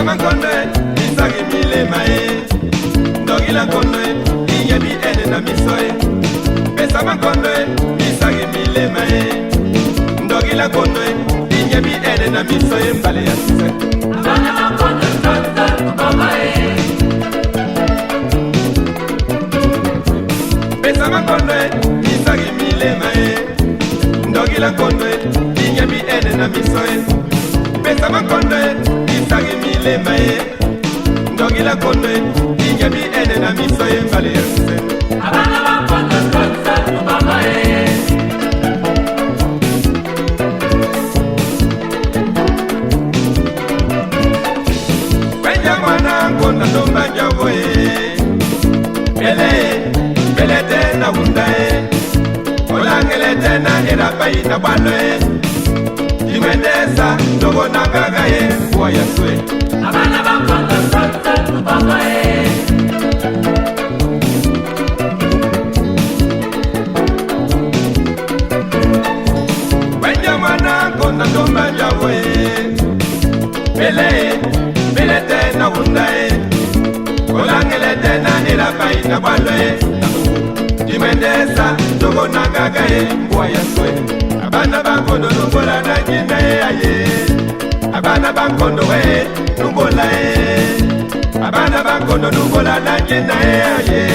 makondo isagi milema ndogila kondo inyebi ene na miso pesa makondo isagi milema ndogila kondo inyebi ene na miso mbale ya sise abana makondo sasa baba pesa makondo isagi milema ndogila kondo inyebi ene na miso pesa makondo isagi milema ndogila kondo inyebi ene na miso mbale ya sise abana makondo sasa baba Wenja mwana konda domba javoe Bele tena hundae Olangele tena erapai na baloe Jimendesa ndogo na gagae Kwa yaswe abana makondo sasa baba Wenja mwana konda domba javoe Bele tena hundae Olangele tena erapai na baloe Jimendesa ndogo na gagae Kwa yaswe Abana bankondo nubola na jina aye Abana bankondo we nubola Abana bankondo nubola na jina aye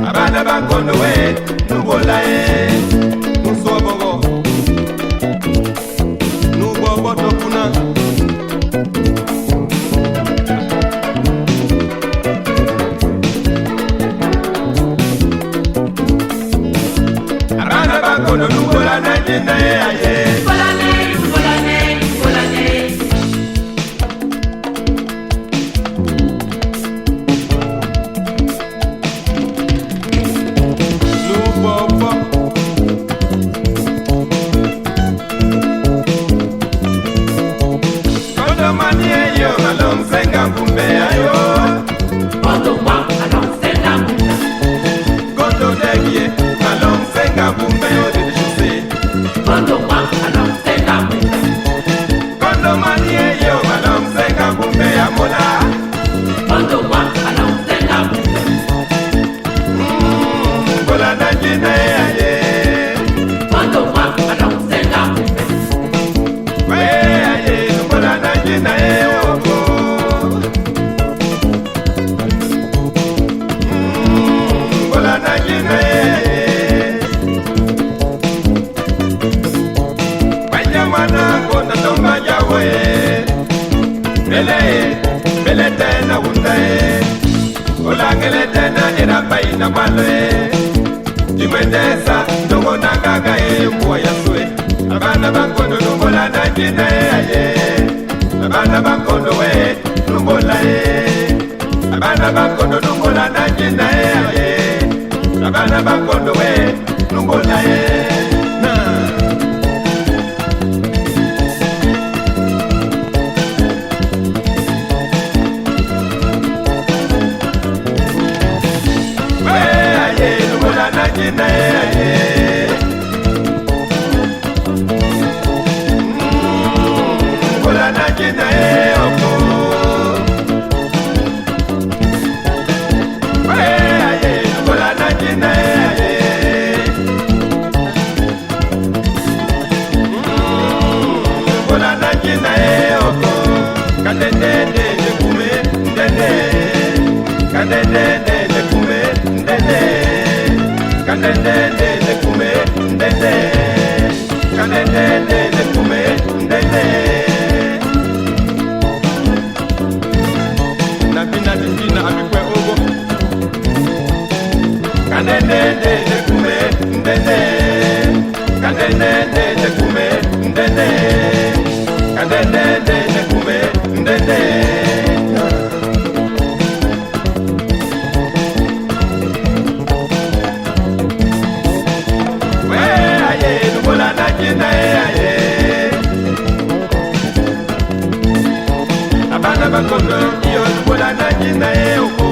Abana bankondo we nubola Musobogo Nubobo tokuna Abana bankondo nubola na jina aye Bele tena hundae Olangele tena erapai na baloe Jimendesa ndogo na gagae Kwa yaswe Abana bankondo nubola na jina aye Abana bankondo we nubola Abana bankondo nubola na jina aye Abana bankondo we nubola Jina aye Bola na jina oko aye bola na jina aye Bola na jina oko Kadende de kume ndende Kadende de kume ndende Kadende de kume ndende Kadende de kume ndende Nabina dingina abikwe ogo Kadende de kume ndende Kadende de kume ndende Kadende de kume ndende Abana bakondo iyo nubola na jina oko